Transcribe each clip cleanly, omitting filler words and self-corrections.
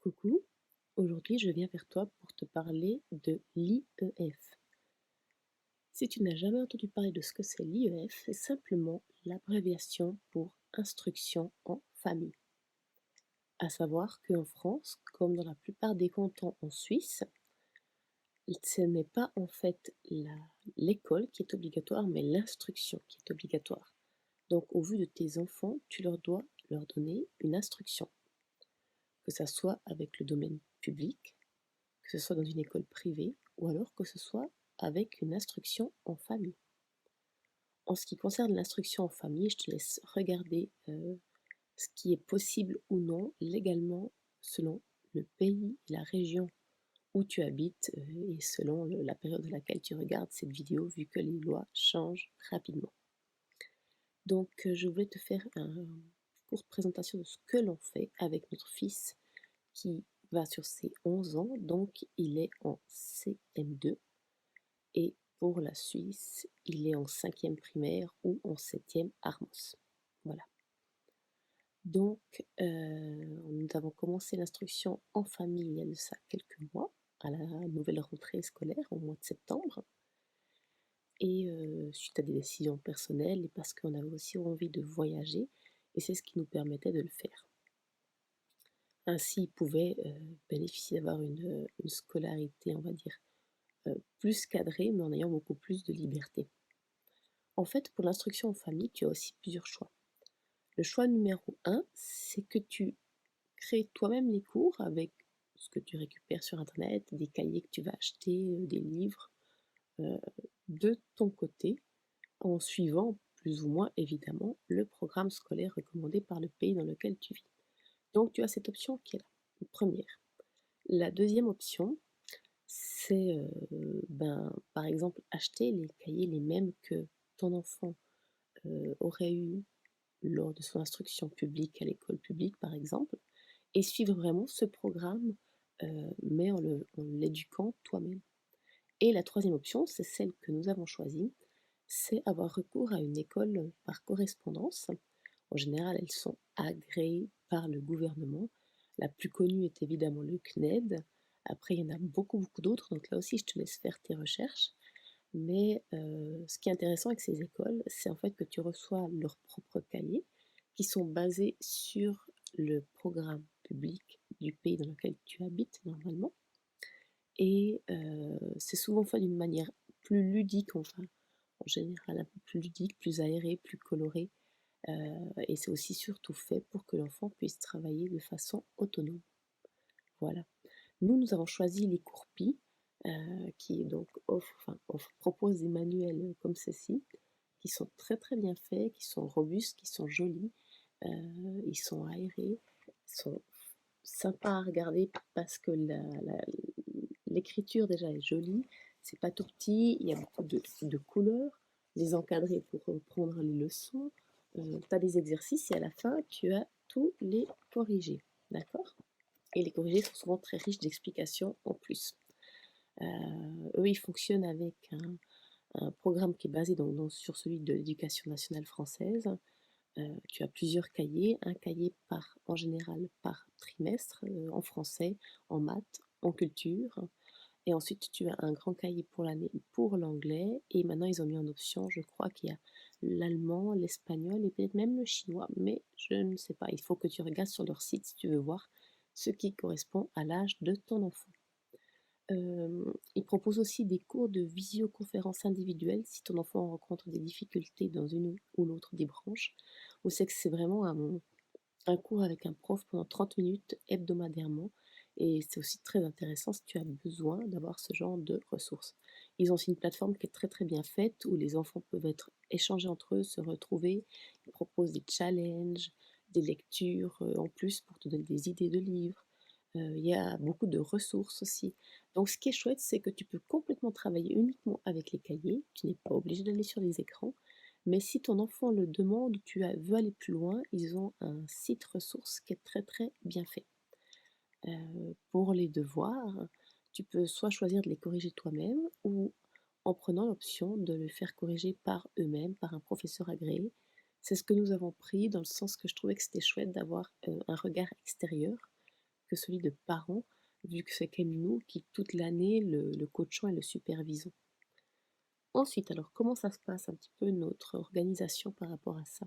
Coucou, aujourd'hui je viens vers toi pour te parler de l'IEF. Si tu n'as jamais entendu parler de ce que c'est l'IEF, c'est simplement l'abréviation pour instruction en famille. À savoir qu'en France, comme dans la plupart des cantons en Suisse, ce n'est pas en fait l'école qui est obligatoire, mais l'instruction qui est obligatoire. Donc au vu de tes enfants, tu leur dois leur donner une instruction, que ça soit avec le domaine public, que ce soit dans une école privée ou alors que ce soit avec une instruction en famille. En ce qui concerne l'instruction en famille, je te laisse regarder ce qui est possible ou non légalement selon le pays et la région où tu habites et selon la période à laquelle tu regardes cette vidéo, vu que les lois changent rapidement. Donc je voulais te faire une courte présentation de ce que l'on fait avec notre fils qui va sur ses 11 ans, donc il est en CM2. Et pour la Suisse, il est en 5e primaire ou en 7e Armos. Voilà. Donc, nous avons commencé l'instruction en famille il y a de ça quelques mois, à la nouvelle rentrée scolaire au mois de septembre. Et suite à des décisions personnelles et parce qu'on avait aussi envie de voyager, et c'est ce qui nous permettait de le faire. Ainsi, il pouvait bénéficier d'avoir une scolarité, on va dire, plus cadrée, mais en ayant beaucoup plus de liberté. En fait, pour l'instruction en famille, tu as aussi plusieurs choix. Le choix numéro un, c'est que tu crées toi-même les cours avec ce que tu récupères sur internet, des cahiers que tu vas acheter, des livres, heu, de ton côté, en suivant plus ou moins évidemment le programme scolaire recommandé par le pays dans lequel tu vis. Donc tu as cette option qui est là, une première. La deuxième option, c'est, par exemple, acheter les cahiers les mêmes que ton enfant, aurait eu lors de son instruction publique à l'école publique, par exemple, et suivre vraiment ce programme, mais en l'éduquant toi-même. Et la troisième option, c'est celle que nous avons choisie, c'est avoir recours à une école par correspondance. En général, elles sont agréées par le gouvernement. La plus connue est évidemment le CNED. Après, il y en a beaucoup, beaucoup d'autres, donc là aussi, je te laisse faire tes recherches. Mais ce qui est intéressant avec ces écoles, c'est en fait que tu reçois leurs propres cahiers qui sont basés sur le programme public du pays dans lequel tu habites normalement. Et c'est souvent fait d'une manière plus ludique, enfin, en général un peu plus ludique, plus aérée, plus colorée. Et c'est aussi surtout fait pour que l'enfant puisse travailler de façon autonome. Voilà. Nous avons choisi les Courpis, qui donc proposent des manuels comme ceci, qui sont très très bien faits, qui sont robustes, qui sont jolis, ils sont aérés, ils sont sympas à regarder parce que l'écriture déjà est jolie, c'est pas tout petit, il y a beaucoup de couleurs, les encadrés pour reprendre les leçons, tu as des exercices et à la fin tu as tous les corrigés, d'accord? Et les corrigés sont souvent très riches d'explications en plus. Eux, ils fonctionnent avec un programme qui est basé sur celui de l'éducation nationale française. Tu as plusieurs cahiers, un cahier en général par trimestre, en français, en maths, en culture. Et ensuite, tu as un grand cahier pour l'année pour l'anglais. Et maintenant, ils ont mis en option, je crois qu'il y a l'allemand, l'espagnol et peut-être même le chinois. Mais je ne sais pas, il faut que tu regardes sur leur site si tu veux voir ce qui correspond à l'âge de ton enfant. Ils proposent aussi des cours de visioconférence individuelle si ton enfant rencontre des difficultés dans une ou l'autre des branches. Ou c'est que c'est vraiment un cours avec un prof pendant 30 minutes hebdomadairement. Et c'est aussi très intéressant si tu as besoin d'avoir ce genre de ressources. Ils ont aussi une plateforme qui est très très bien faite où les enfants peuvent être échangés entre eux, se retrouver. Ils proposent des challenges, des lectures en plus pour te donner des idées de livres. Il y a beaucoup de ressources aussi. Donc ce qui est chouette, c'est que tu peux complètement travailler uniquement avec les cahiers. Tu n'es pas obligé d'aller sur les écrans. Mais si ton enfant le demande, veux aller plus loin, ils ont un site ressource qui est très très bien fait. Pour les devoirs, tu peux soit choisir de les corriger toi-même ou en prenant l'option de le faire corriger par eux-mêmes, par un professeur agréé. C'est ce que nous avons pris dans le sens que je trouvais que c'était chouette d'avoir un regard extérieur, que celui de parents, vu que c'est quand même nous qui toute l'année le coachons et le supervisons. Ensuite, alors comment ça se passe un petit peu notre organisation par rapport à ça?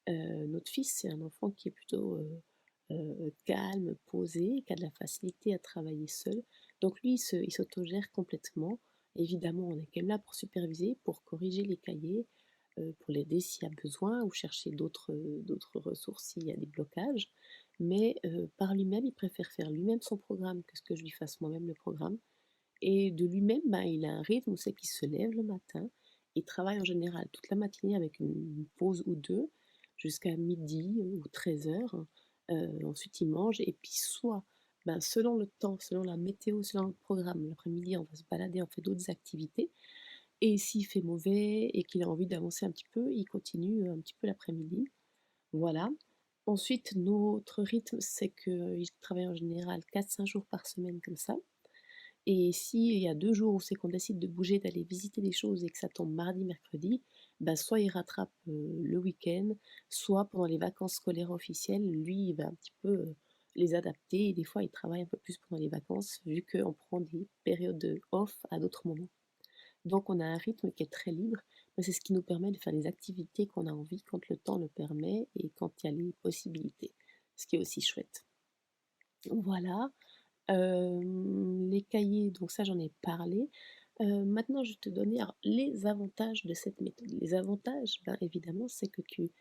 Notre fils, c'est un enfant qui est plutôt, calme, posé, qui a de la facilité à travailler seul. Donc lui, il s'autogère complètement. Évidemment, on est quand même là pour superviser, pour corriger les cahiers, pour l'aider s'il y a besoin ou chercher d'autres ressources s'il y a des blocages. Mais, par lui-même, il préfère faire lui-même son programme que ce que je lui fasse moi-même le programme. Et de lui-même, ben, il a un rythme où c'est qu'il se lève le matin, il travaille en général toute la matinée avec une pause ou 2 jusqu'à midi ou 13h. Ensuite il mange et puis soit, ben, selon le temps, selon la météo, selon le programme, l'après-midi on va se balader, on fait d'autres activités et s'il fait mauvais et qu'il a envie d'avancer un petit peu, il continue, un petit peu l'après-midi. Voilà. Ensuite notre rythme, c'est qu'il travaille en général 4-5 jours par semaine comme ça. Et s'il y a 2 jours où c'est qu'on décide de bouger, d'aller visiter des choses et que ça tombe mardi, mercredi, bah, soit il rattrape, le week-end, soit pendant les vacances scolaires officielles, lui, il va un petit peu, les adapter et des fois il travaille un peu plus pendant les vacances vu qu'on prend des périodes de off à d'autres moments. Donc on a un rythme qui est très libre, mais c'est ce qui nous permet de faire les activités qu'on a envie quand le temps le permet et quand il y a les possibilités, ce qui est aussi chouette. Voilà. Les cahiers, donc ça j'en ai parlé. Maintenant je vais te donner alors les avantages de cette méthode. Les avantages, ben, évidemment, c'est que tu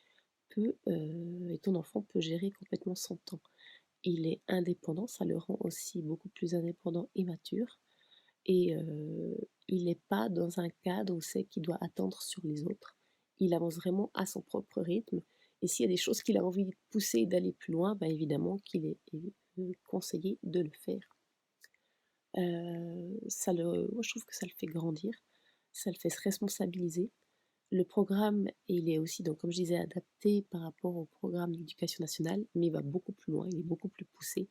peux, et ton enfant peut gérer complètement son temps. Il est indépendant, ça le rend aussi beaucoup plus indépendant et mature et il n'est pas dans un cadre où c'est qu'il doit attendre sur les autres. Il avance vraiment à son propre rythme et s'il y a des choses qu'il a envie de pousser et d'aller plus loin, bah, évidemment qu'il est conseillé de le faire. Moi je trouve que ça le fait grandir, ça le fait se responsabiliser. Le programme, il est aussi donc comme je disais adapté par rapport au programme d'éducation nationale, mais il va beaucoup plus loin, il est beaucoup plus poussé.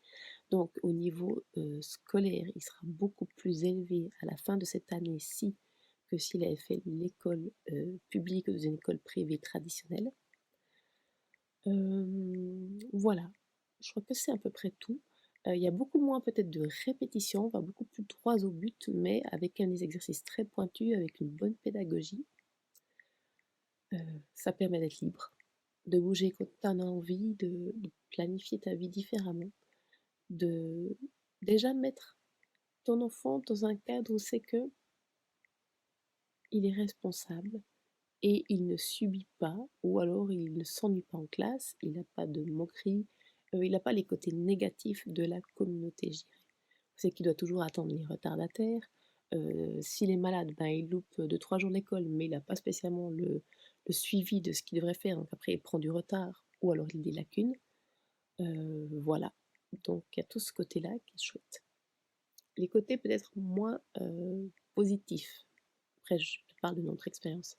Donc au niveau, scolaire, il sera beaucoup plus élevé à la fin de cette année-ci que s'il avait fait l'école, publique ou dans une école privée traditionnelle. Voilà, je crois que c'est à peu près tout. Il y a beaucoup moins peut-être de répétitions, on va beaucoup plus droit au but, mais avec des exercices très pointus, avec une bonne pédagogie. Ça permet d'être libre, de bouger quand tu en as envie, de planifier ta vie différemment, de déjà mettre ton enfant dans un cadre où c'est qu'il est responsable et il ne subit pas ou alors il ne s'ennuie pas en classe, il n'a pas de moquerie, il n'a pas les côtés négatifs de la communauté, je dirais. C'est qu'il doit toujours attendre les retardataires, s'il est malade, ben, il loupe 2-3 jours d'école, mais il n'a pas spécialement le suivi de ce qu'il devrait faire, donc après il prend du retard ou alors il a des lacunes. Voilà, donc il y a tout ce côté-là qui est chouette. Les côtés peut-être moins, positifs, après je te parle de notre expérience.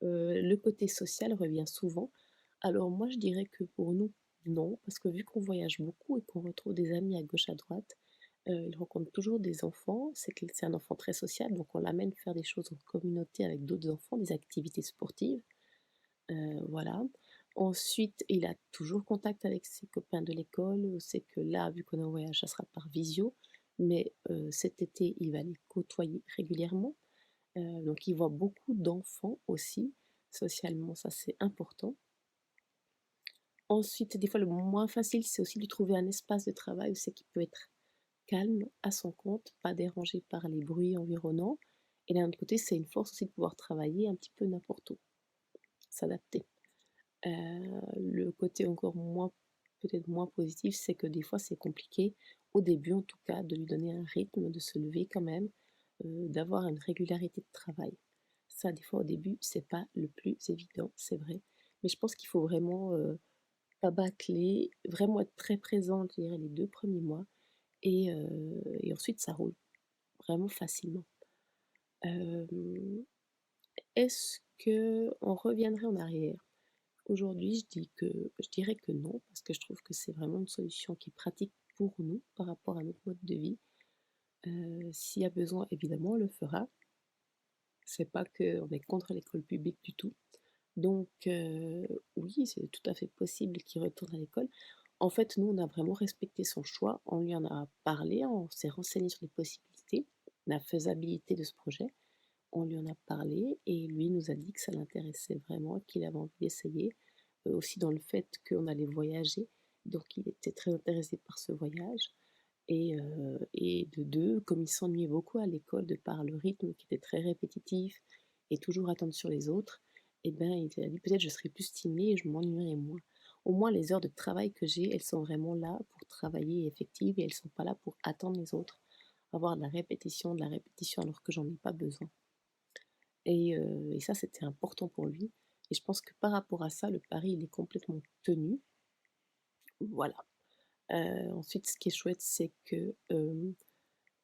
Le côté social revient souvent. Alors moi, je dirais que pour nous, non, parce que vu qu'on voyage beaucoup et qu'on retrouve des amis à gauche, à droite, il rencontre toujours des enfants. C'est un enfant très social, donc on l'amène faire des choses en communauté avec d'autres enfants, des activités sportives, voilà. Ensuite, il a toujours contact avec ses copains de l'école. C'est que là, vu qu'on est en voyage, ça sera par visio, mais cet été, il va les côtoyer régulièrement. Donc il voit beaucoup d'enfants aussi, socialement, ça c'est important. Ensuite, des fois le moins facile, c'est aussi de trouver un espace de travail où c'est qu'il peut être calme, à son compte, pas dérangé par les bruits environnants. Et d'un autre côté, c'est une force aussi de pouvoir travailler un petit peu n'importe où, s'adapter. Le côté encore moins peut-être moins positif, c'est que des fois c'est compliqué, au début en tout cas, de lui donner un rythme, de se lever quand même, d'avoir une régularité de travail. Ça, des fois, au début, c'est pas le plus évident, c'est vrai. Mais je pense qu'il faut vraiment, pas bâcler, vraiment être très présente, je dirais, les 2 premiers mois et ensuite ça roule vraiment facilement. Hem, Est-ce qu'on reviendrait en arrière? Aujourd'hui, je dirais que non, parce que je trouve que c'est vraiment une solution qui est pratique pour nous, par rapport à notre mode de vie. S'il y a besoin, évidemment, on le fera. C'est pas qu'on est contre l'école publique du tout. Donc oui, c'est tout à fait possible qu'il retourne à l'école. En fait, nous, on a vraiment respecté son choix. On lui en a parlé, on s'est renseigné sur les possibilités, la faisabilité de ce projet. On lui en a parlé et lui nous a dit que ça l'intéressait vraiment, qu'il avait envie d'essayer. Aussi dans le fait qu'on allait voyager, donc il était très intéressé par ce voyage et de 2, comme il s'ennuyait beaucoup à l'école de par le rythme qui était très répétitif et toujours attendre sur les autres, et ben, il s'est dit: «Peut-être je serai plus stimulé et je m'ennuierai moins». Au moins les heures de travail que j'ai, elles sont vraiment là pour travailler et effectives et elles sont pas là pour attendre les autres, avoir de la répétition alors que j'en ai pas besoin. Et ça, c'était important pour lui et je pense que par rapport à ça, le pari, il est complètement tenu. Voilà. Ensuite, ce qui est chouette, c'est que,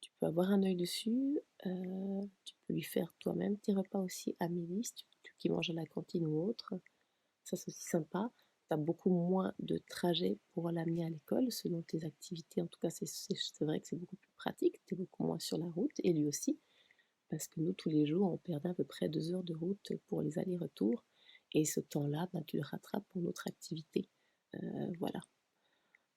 tu peux avoir un œil dessus, tu peux lui faire toi-même tes repas aussi à midi si tu manges à la cantine ou autre. Ça, c'est aussi sympa. Tu as beaucoup moins de trajets pour l'amener à l'école selon tes activités. En tout cas, c'est vrai que c'est beaucoup plus pratique. Tu es beaucoup moins sur la route et lui aussi. Parce que nous, tous les jours, on perdait à peu près 2 heures de route pour les allers-retours et ce temps-là, bah, tu le rattrapes pour notre activité. Voilà.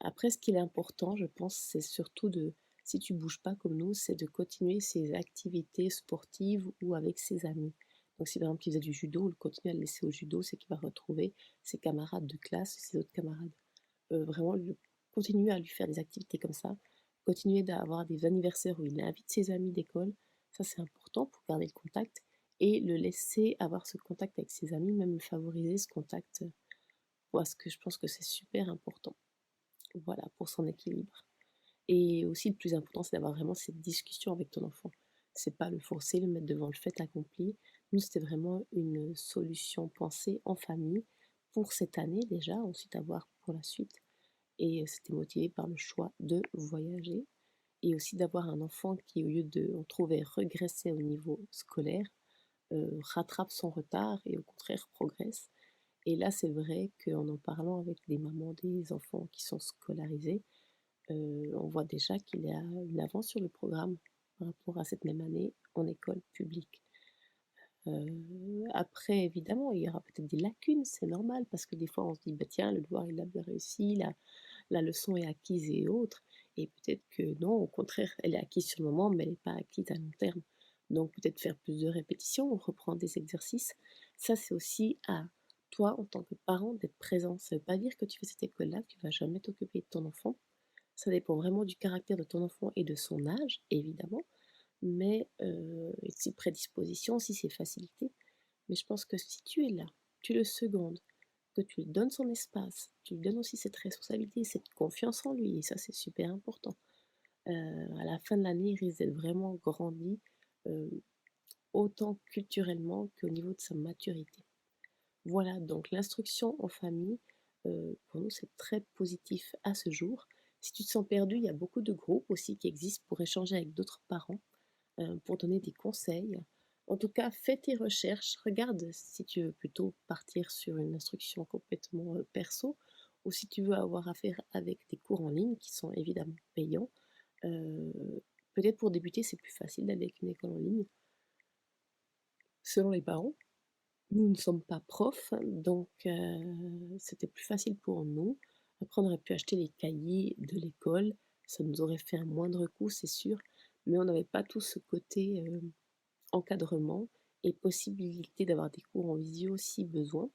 Après ce qui est important, je pense, c'est surtout de si tu bouges pas comme nous, c'est de continuer ses activités sportives ou avec ses amis. Donc si par exemple il faisait du judo, le continuer à le laisser au judo, c'est qu'il va retrouver ses camarades de classe, ses autres camarades. Vraiment continuer à lui faire des activités comme ça, continuer d'avoir des anniversaires où il invite ses amis d'école, ça c'est important pour garder le contact et le laisser avoir ce contact avec ses amis, même favoriser ce contact, parce que je pense que c'est super important. Voilà, pour son équilibre. Et aussi le plus important, c'est d'avoir vraiment cette discussion avec ton enfant. C'est pas le forcer, le mettre devant le fait accompli. Nous, c'était vraiment une solution pensée en famille pour cette année déjà, ensuite à voir pour la suite. Et c'était motivé par le choix de voyager et aussi d'avoir un enfant qui, au lieu de, on trouvait, régresser au niveau scolaire, rattrape son retard et au contraire progresse. Et là, c'est vrai qu'en parlant avec des mamans des enfants qui sont scolarisés, on voit déjà qu'il y a une avance sur le programme par rapport à cette même année en école publique. Après évidemment, il y aura peut-être des lacunes, c'est normal parce que des fois on se dit: «Bah tiens, le devoir il a bien réussi, la leçon est acquise et autres» et peut-être que non, au contraire, elle est acquise sur le moment, mais elle n'est pas acquise à long terme. Donc peut-être faire plus de répétitions ou reprendre des exercices. Ça, c'est aussi à toi, en tant que parent, d'être présent. Ça ne veut pas dire que tu fais cette école-là, que tu vas jamais t'occuper de ton enfant. Ça dépend vraiment du caractère de ton enfant et de son âge, évidemment, mais et de ses prédispositions, si c'est facilité. Mais je pense que si tu es là, tu le secondes, que tu lui donnes son espace, tu lui donnes aussi cette responsabilité, cette confiance en lui, et ça c'est super important. À la fin de l'année, il risque d'être vraiment grandi, heu, autant culturellement qu'au niveau de sa maturité. Voilà, donc l'instruction en famille, pour nous, c'est très positif à ce jour. Si tu te sens perdu, il y a beaucoup de groupes aussi qui existent pour échanger avec d'autres parents, pour donner des conseils. En tout cas, fais tes recherches, regarde si tu veux plutôt partir sur une instruction complètement, perso ou si tu veux avoir affaire avec des cours en ligne qui sont évidemment payants. Heu, Peut-être pour débuter, c'est plus facile d'aller avec une école en ligne, selon les parents. Nous ne sommes pas profs, donc c'était plus facile pour nous. Après, on aurait pu acheter les cahiers de l'école, ça nous aurait fait un moindre coût, c'est sûr, mais on n'avait pas tout ce côté, encadrement et possibilité d'avoir des cours en visio si besoin.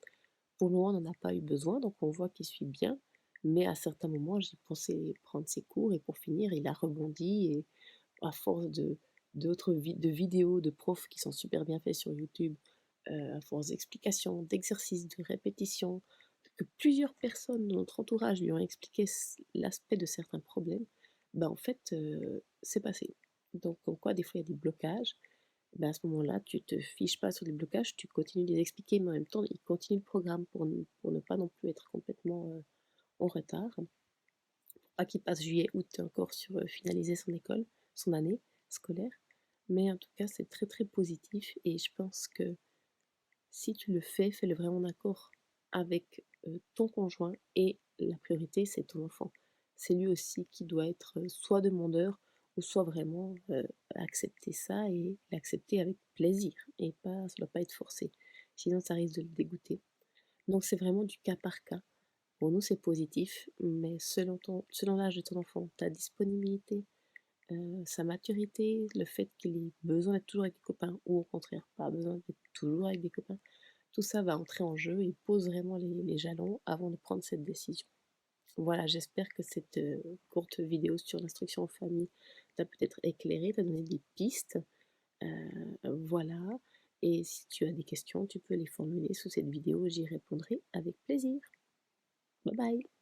Pour le moment, on n'en a pas eu besoin, donc on voit qu'il suit bien, mais à certains moments, j'ai pensé prendre ses cours et pour finir, il a rebondi et à force de vidéos de profs qui sont super bien faits sur YouTube, à force d'explications, d'exercices, de répétitions, que plusieurs personnes de notre entourage lui ont expliqué l'aspect de certains problèmes, bah en fait, c'est passé. Donc, comme quoi, des fois, il y a des blocages. Ben à ce moment-là, tu te fiches pas sur les blocages, tu continues de les expliquer, mais en même temps, il continue le programme pour ne pas non plus être complètement en retard. Pour pas qu'il passe juillet, août encore sur finaliser son école, son année scolaire. Mais en tout cas, c'est très très positif et je pense que si tu le fais, fais-le vraiment en accord avec ton conjoint et la priorité, c'est ton enfant. C'est lui aussi qui doit être soit demandeur ou soit vraiment accepter ça et l'accepter avec plaisir et ça ne doit pas être forcé. Sinon, ça risque de le dégoûter. Donc, c'est vraiment du cas par cas. Pour nous, c'est positif, mais selon l'âge de ton enfant, ta disponibilité, sa maturité, le fait qu'il ait besoin d'être toujours avec des copains ou au contraire pas besoin d'être toujours avec des copains, tout ça va entrer en jeu et pose vraiment les jalons avant de prendre cette décision. Voilà, j'espère que cette, courte vidéo sur l'instruction en famille t'a peut-être éclairé, t'a donné des pistes, voilà, et si tu as des questions, tu peux les formuler sous cette vidéo, j'y répondrai avec plaisir. Bye bye.